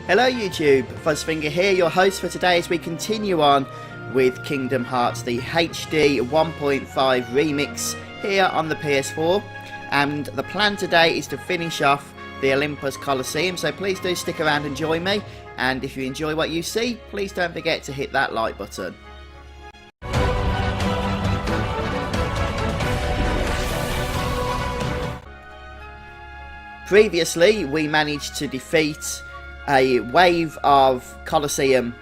Hello YouTube, Fuzzfinger here, your host for today as we continue on with Kingdom Hearts, the HD 1.5 remix here on the PS4. And the plan today is to finish off the Olympus Coliseum, so please do stick around and join me. And if you enjoy what you see, please don't forget to hit that like button. Previously, we managed to defeat a wave of Coliseum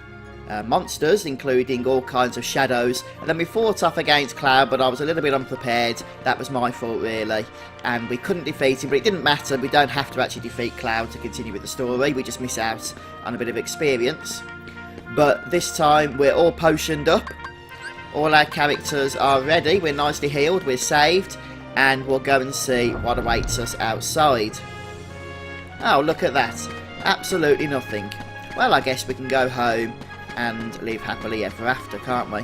monsters, including all kinds of shadows, and then we fought off against Cloud, but I was a little bit unprepared. That was my fault really, and we couldn't defeat him, but it didn't matter. We don't have to actually defeat Cloud to continue with the story. We just miss out on a bit of experience. But this time we're all potioned up, all our characters are ready, we're nicely healed, we're saved, and we'll go and see what awaits us outside. Oh, look at that. Absolutely nothing. Well, I guess we can go home and live happily ever after, can't we?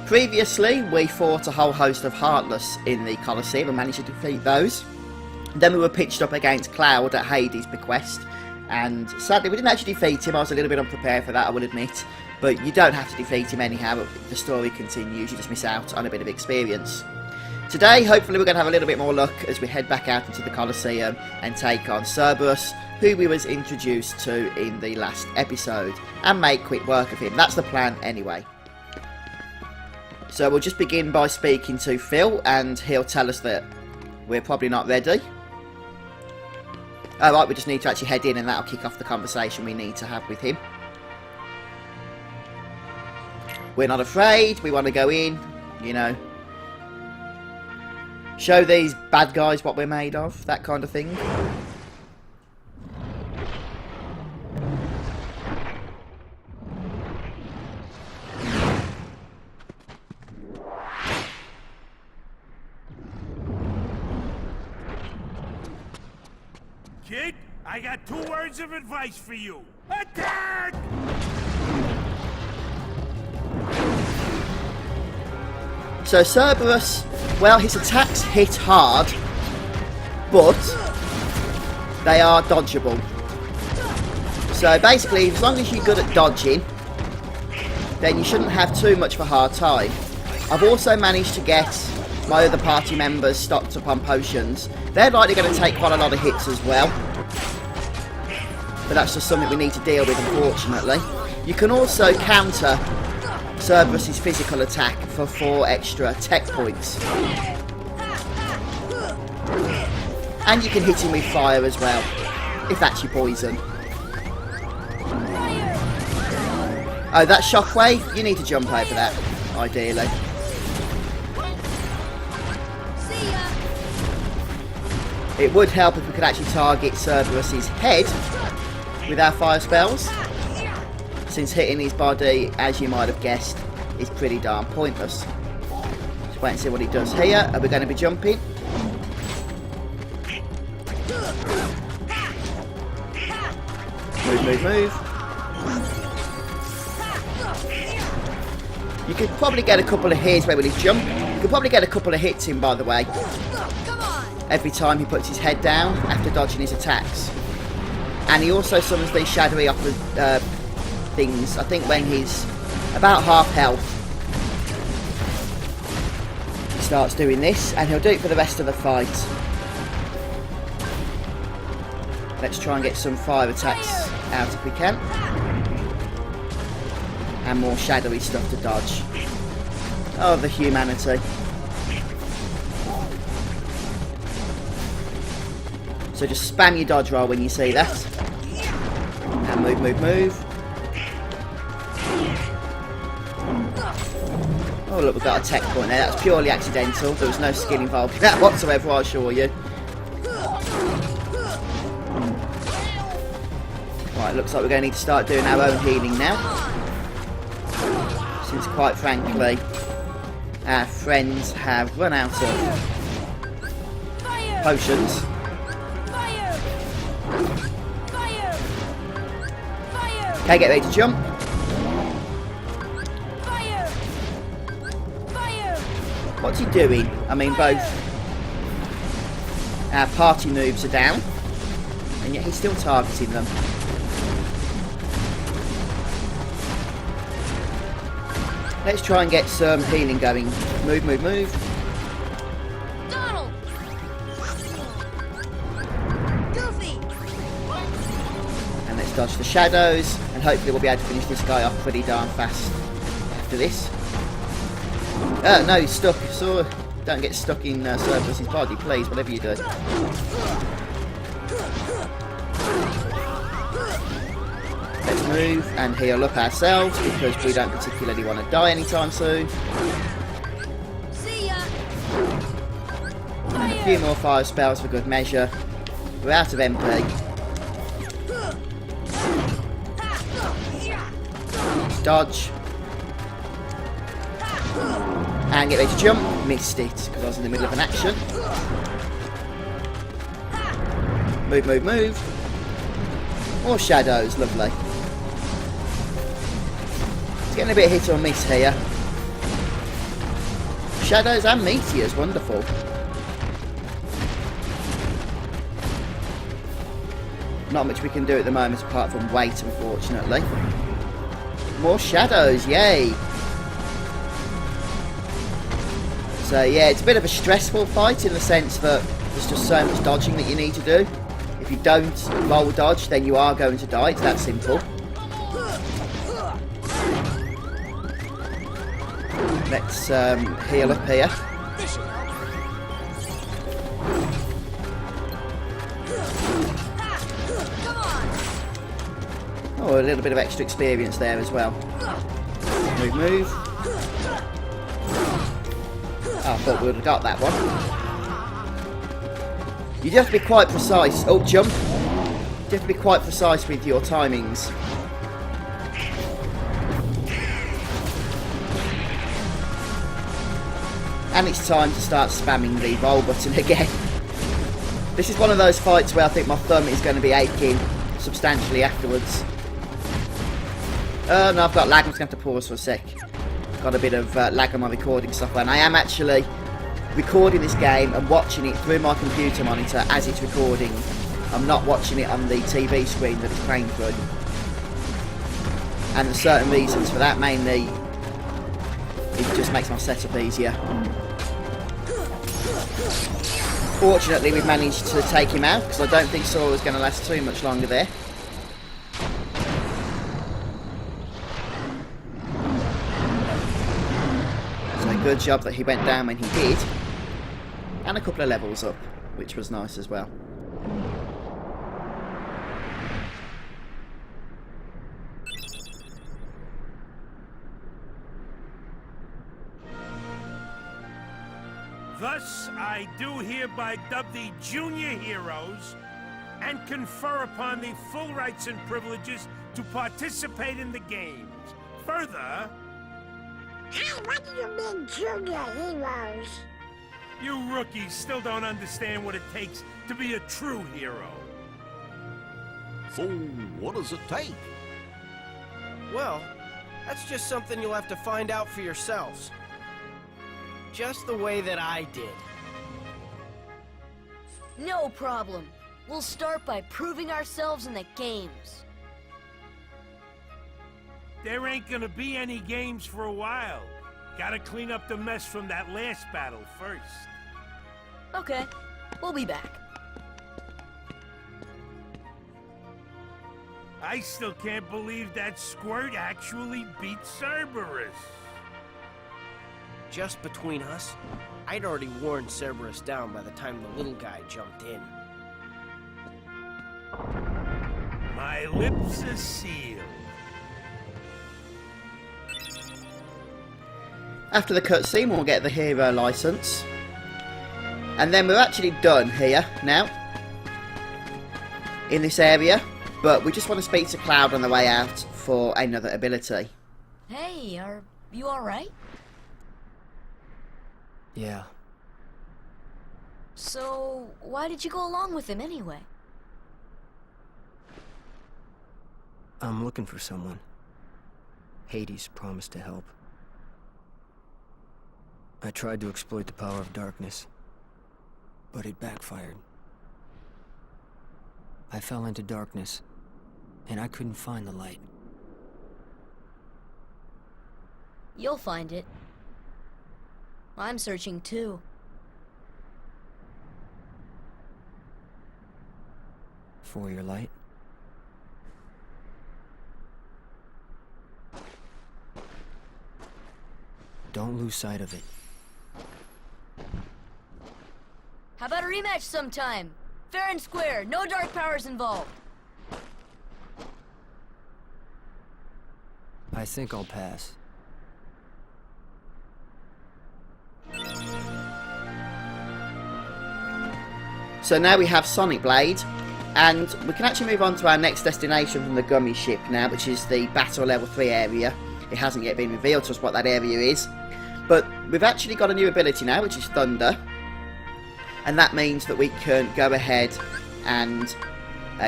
Previously, we fought a whole host of Heartless in the Coliseum and managed to defeat those. Then we were pitched up against Cloud at Hades' bequest, and sadly we didn't actually defeat him. I was a little bit unprepared for that, I will admit. But you don't have to defeat him anyhow. The story continues, you just miss out on a bit of experience. Today, hopefully we're going to have a little bit more luck as we head back out into the Coliseum and take on Cerberus, who we was introduced to in the last episode, and make quick work of him. That's the plan anyway. So we'll just begin by speaking to Phil, and he'll tell us that we're probably not ready. Alright, we just need to actually head in and that'll kick off the conversation we need to have with him. We're not afraid, we want to go in, you know. Show these bad guys what we're made of, that kind of thing. Kid, I got 2 words of advice for you. Attack! So Cerberus, well, his attacks hit hard, but they are dodgeable. So basically, as long as you're good at dodging, then you shouldn't have too much of a hard time. I've also managed to get my other party members stocked up on potions. They're likely going to take quite a lot of hits as well, but that's just something we need to deal with, unfortunately. You can also counter Cerberus' physical attack for 4 extra tech points. And you can hit him with fire as well, if that's your poison. Oh, that shockwave? You need to jump over that, ideally. It would help if we could actually target Cerberus' head with our fire spells, since hitting his body, as you might have guessed, is pretty darn pointless. Just wait and see what he does here. Are we going to be jumping? Move, move, move. You could probably get a couple of hits with his jump. You could probably get a couple of hits in, by the way, every time he puts his head down after dodging his attacks. And he also summons these shadowy things, I think when he's about half health. He starts doing this, and he'll do it for the rest of the fight. Let's try and get some fire attacks out if we can. And more shadowy stuff to dodge. Oh, the humanity. So just spam your dodge roll when you see that. And move, move, move. Oh look, we've got a tech point there. That's purely accidental. There was no skill involved in that whatsoever, I assure you. Right, looks like we're going to need to start doing our own healing now. Since quite frankly, our friends have run out of potions. Okay, get ready to jump. What's he doing? I mean, both Our party noobs are down, and yet he's still targeting them. Let's try and get some healing going. Move, move, move. Donald! Goofy! And let's dodge the shadows, and hopefully we'll be able to finish this guy off pretty darn fast after this. No, he's stuck. So don't get stuck in Cerberus's body, please, whatever you do. Let's move and heal up ourselves because we don't particularly want to die anytime soon. See ya! A few more fire spells for good measure. We're out of MP. Dodge. And get ready to jump. Missed it because I was in the middle of an action. Move, move, move. More shadows, lovely. It's getting a bit hit or miss here. Shadows and meteors, wonderful. Not much we can do at the moment apart from wait, unfortunately. More shadows, yay! So yeah, it's a bit of a stressful fight in the sense that there's just so much dodging that you need to do. If you don't roll dodge, then you are going to die. It's that simple. Let's heal up here. Oh, a little bit of extra experience there as well. Move, move. Oh, I thought we would have got that one. You do have to be quite precise. Oh, jump. You have to be quite precise with your timings. And it's time to start spamming the roll button again. This is one of those fights where I think my thumb is going to be aching substantially afterwards. No, I've got lag. I'm just going to have to pause for a sec. Got a bit of lag on my recording software, and I am actually recording this game and watching it through my computer monitor as it's recording. I'm not watching it on the TV screen that it's playing through. And there's certain reasons for that, mainly it just makes my setup easier. Fortunately, we've managed to take him out, because I don't think Sora was going to last too much longer there. So good job that he went down when he did. And a couple of levels up, which was nice as well. Thus, I do hereby dub the junior heroes and confer upon the full rights and privileges to participate in the games. Further... Hey, what do you mean, junior heroes? You rookies still don't understand what it takes to be a true hero. So, what does it take? Well, that's just something you'll have to find out for yourselves. Just the way that I did. No problem. We'll start by proving ourselves in the games. There ain't gonna be any games for a while. Gotta clean up the mess from that last battle first. Okay, we'll be back. I still can't believe that squirt actually beat Cerberus. Just between us, I'd already worn Cerberus down by the time the little guy jumped in. My lips are sealed. After the cutscene, we'll get the hero license. And then we're actually done here now. In this area. But we just want to speak to Cloud on the way out for another ability. Hey, are you alright? Yeah. So, why did you go along with him anyway? I'm looking for someone. Hades promised to help. I tried to exploit the power of darkness, but it backfired. I fell into darkness, and I couldn't find the light. You'll find it. I'm searching too. For your light? Don't lose sight of it. How about a rematch sometime? Fair and square, no dark powers involved. I think I'll pass. So now we have Sonic Blade, and we can actually move on to our next destination from the gummy ship now, which is the Battle Level 3 area. It hasn't yet been revealed to us what that area is, but we've actually got a new ability now, which is Thunder, and that means that we can go ahead and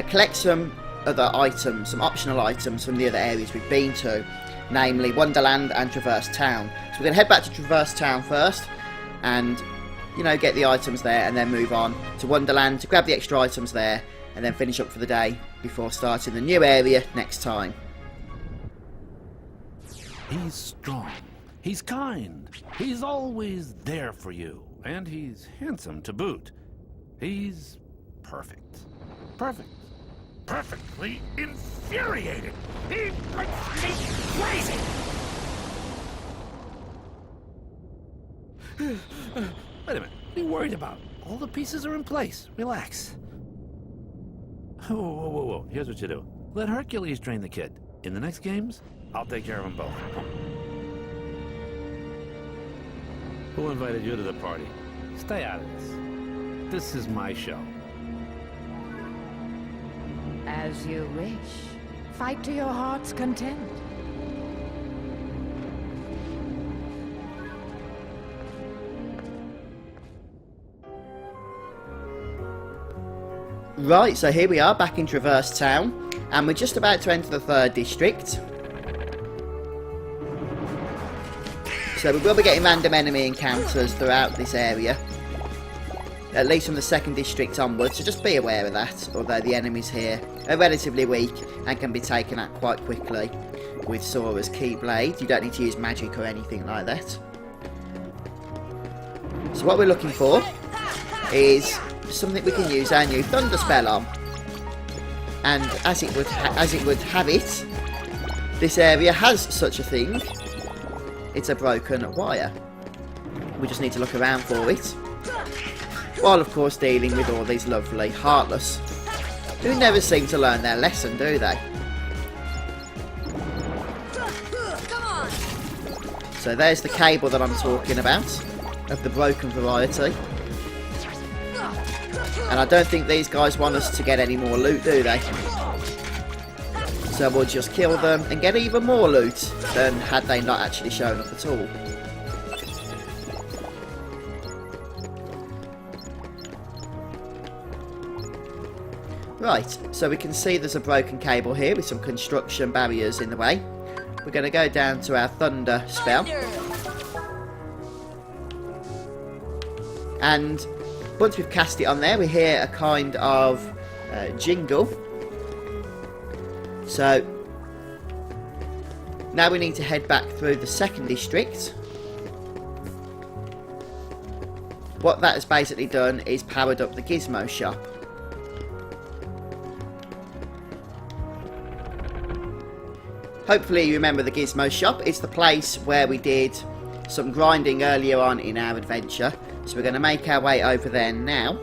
collect some other items, some optional items from the other areas we've been to, namely Wonderland and Traverse Town. So we're going to head back to Traverse Town first, and you know, get the items there, and then move on to Wonderland to grab the extra items there, and then finish up for the day before starting the new area next time. He's strong. He's kind. He's always there for you. And he's handsome to boot. He's perfect. Perfect. Perfectly infuriating. He makes me crazy. Wait a minute. What are you worried about? All the pieces are in place. Relax. Whoa, whoa, whoa, whoa. Here's what you do. Let Hercules train the kid. In the next games, I'll take care of them both. Who invited you to the party? Stay out of this. This is my show. As you wish. Fight to your heart's content. Right, so here we are back in Traverse Town, and we're just about to enter the 3rd district. So we will be getting random enemy encounters throughout this area, at least from the 2nd district onwards, so just be aware of that, although the enemies here are relatively weak and can be taken out quite quickly with Sora's Keyblade. You don't need to use magic or anything like that. So what we're looking for is something we can use our new Thunder spell on, and as it would have it, this area has such a thing. It's a broken wire. We just need to look around for it, while of course dealing with all these lovely Heartless, who never seem to learn their lesson, do they? So there's the cable that I'm talking about, of the broken variety. And I don't think these guys want us to get any more loot, do they? So we'll just kill them and get even more loot than had they not actually shown up at all. Right, so we can see there's a broken cable here with some construction barriers in the way. We're going to go down to our Thunder spell. And once we've cast it on there, we hear a kind of jingle. So now we need to head back through the 2nd district. What that has basically done is powered up the Gizmo shop. Hopefully you remember the Gizmo shop. It's the place where we did some grinding earlier on in our adventure. So we're going to make our way over there now.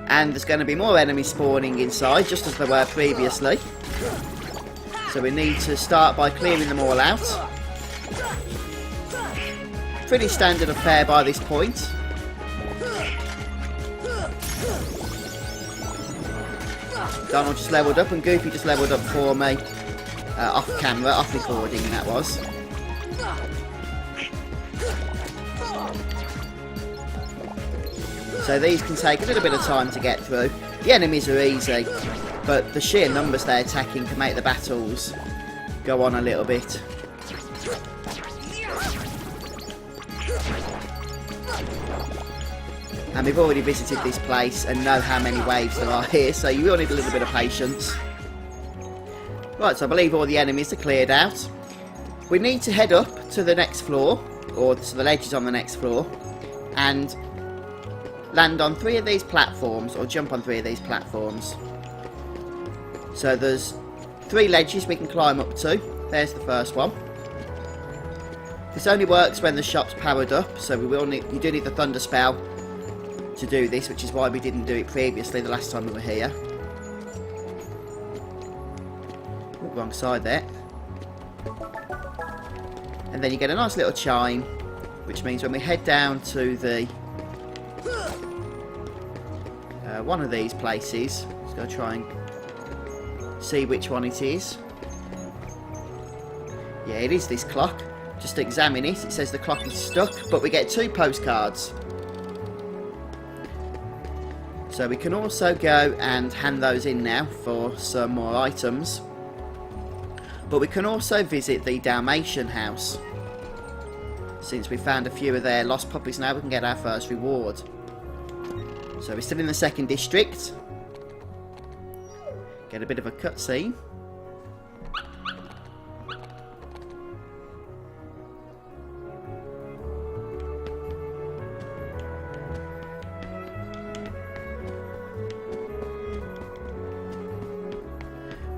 And there's going to be more enemies spawning inside, just as there were previously. So we need to start by clearing them all out. Pretty standard affair by this point. Donald just leveled up and Goofy just leveled up for me. Off camera, off recording that was. So these can take a little bit of time to get through. The enemies are easy, but the sheer numbers they're attacking can make the battles go on a little bit. And we've already visited this place and know how many waves there are here, so you will need a little bit of patience. Right, so I believe all the enemies are cleared out. We need to head up to the next floor, or to the ledges on the next floor, and land on 3 of these platforms, or jump on 3 of these platforms. So there's 3 ledges we can climb up to. There's the first one. This only works when the shop's powered up, so you do need the thunder spell to do this, which is why we didn't do it previously the last time we were here. Oh, wrong side there. And then you get a nice little chime, which means when we head down to the one of these places, let's go try and see which one it is. Yeah, it is this clock. Just examine it. It says the clock is stuck, but we get 2 postcards. So we can also go and hand those in now for some more items. But we can also visit the Dalmatian house. Since we found a few of their lost puppies now, we can get our first reward. So we're still in the 2nd district. Get a bit of a cutscene.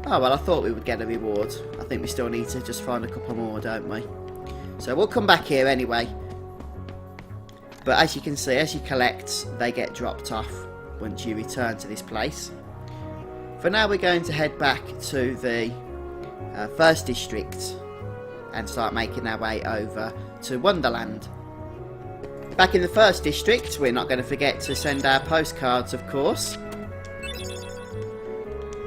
Oh, well, I thought we would get a reward. I think we still need to just find a couple more, don't we? So we'll come back here anyway. But as you can see, as you collect, they get dropped off once you return to this place. For now, we're going to head back to the 1st district and start making our way over to Wonderland. Back in the 1st district, we're not going to forget to send our postcards, of course.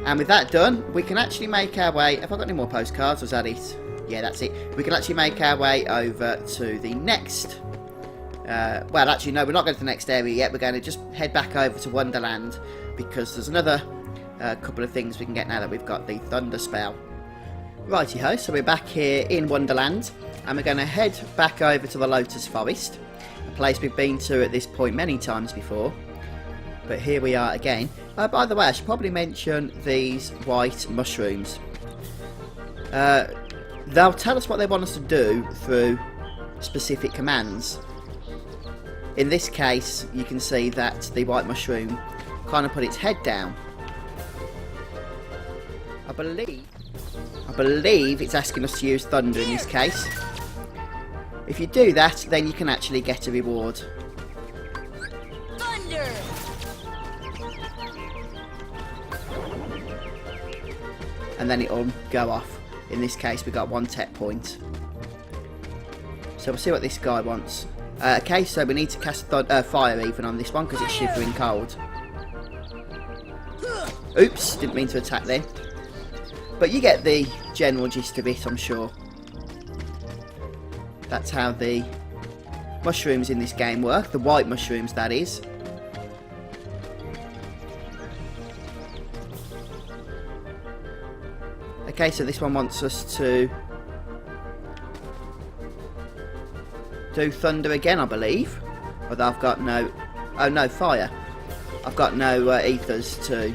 And with that done, we can actually make our way... Have I got any more postcards, or is that it? Yeah, that's it. We can actually make our way over to the next... well, actually, no, we're not going to the next area yet. We're going to just head back over to Wonderland, because there's another couple of things we can get now that we've got the Thunder Spell. Righty-ho, so we're back here in Wonderland, and we're going to head back over to the Lotus Forest, a place we've been to at this point many times before. But here we are again. By the way, I should probably mention these white mushrooms. They'll tell us what they want us to do through specific commands. In this case, you can see that the white mushroom kind of put its head down. I believe it's asking us to use thunder in this case. If you do that, then you can actually get a reward. Thunder! And then it'll go off. In this case, we got 1 tech point. So we'll see what this guy wants. Okay, so we need to cast fire even on this one because it's shivering cold. Oops, didn't mean to attack there. But you get the general gist of it, I'm sure. That's how the mushrooms in this game work. The white mushrooms, that is. Okay, so this one wants us to do thunder again, I believe. Although I've got no... Oh, no, fire. I've got no ethers to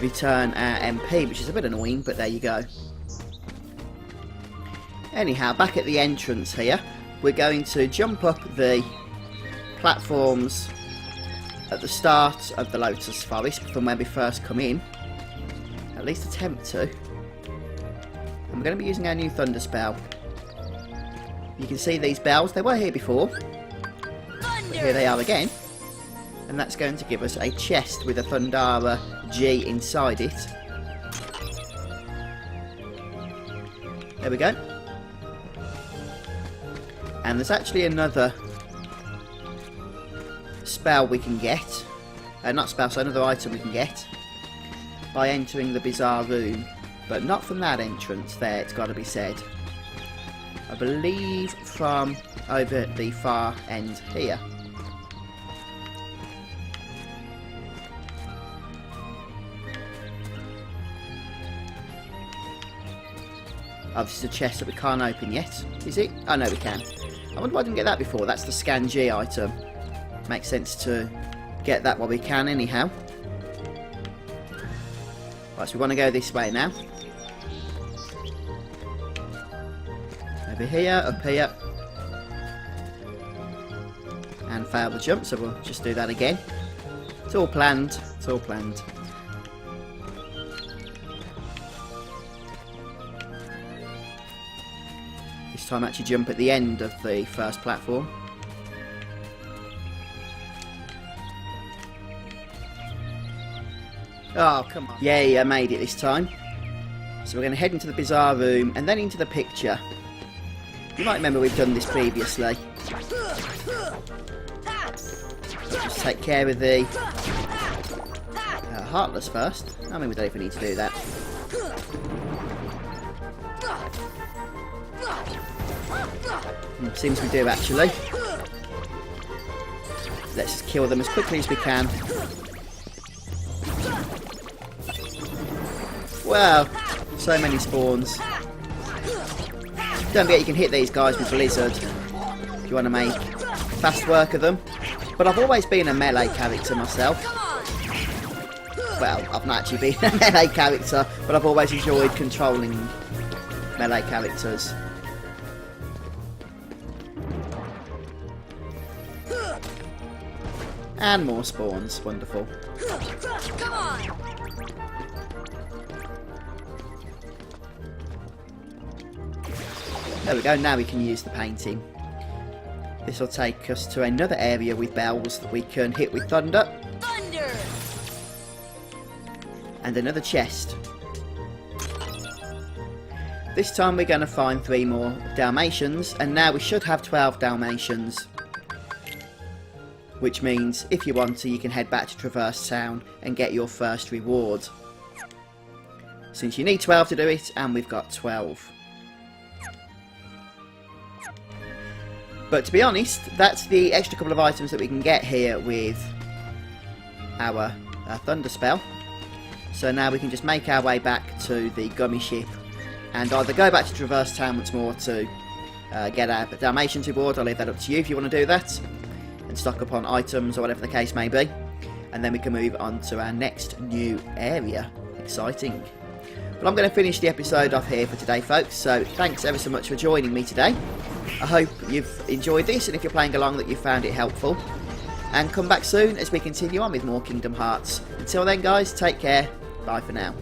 return our MP, which is a bit annoying, but there you go. Anyhow, back at the entrance here, we're going to jump up the platforms at the start of the Lotus Forest from when we first come in. At least attempt to. And we're going to be using our new Thunder Spell. You can see these bells, they were here before. But here they are again. And that's going to give us a chest with a Thundara G inside it. There we go. And there's actually another spell we can get. Not spell, so another item we can get by entering the bizarre room. But not from that entrance there, it's got to be said. I believe from over at the far end here. Oh, this is a chest that we can't open yet, is it? Oh no, we can. I wonder why I didn't get that before. That's the Scan G item. Makes sense to get that while we can anyhow. Right, so we want to go this way now. Over here, up here. And fail the jump, so we'll just do that again. It's all planned. It's all planned. This time actually jump at the end of the first platform. Oh, come on. Yay, I made it this time. So we're going to head into the bizarre room and then into the picture. You might remember we've done this previously. Just take care of the Heartless first. I mean, we don't even need to do that. Seems we do actually. Let's just kill them as quickly as we can. Wow, so many spawns. Don't forget you can hit these guys with Blizzard if you want to make fast work of them. But I've always been a melee character myself. Well, I've not actually been a melee character, but I've always enjoyed controlling melee characters. And more spawns, wonderful. Come on! There we go, now we can use the painting. This will take us to another area with bells that we can hit with thunder. Thunder! And another chest. This time we're going to find 3 more Dalmatians, and now we should have 12 Dalmatians. Which means, if you want to, you can head back to Traverse Town and get your first reward. Since you need 12 to do it, and we've got 12. But to be honest, that's the extra couple of items that we can get here with our Thunder Spell. So now we can just make our way back to the Gummy Ship and either go back to Traverse Town once more to get our Dalmatians reward. I'll leave that up to you if you want to do that. And stock up on items or whatever the case may be. And then we can move on to our next new area. Exciting. But I'm going to finish the episode off here for today, folks. So thanks ever so much for joining me today. I hope you've enjoyed this, and if you're playing along that you found it helpful. And come back soon as we continue on with more Kingdom Hearts. Until then guys, take care. Bye for now.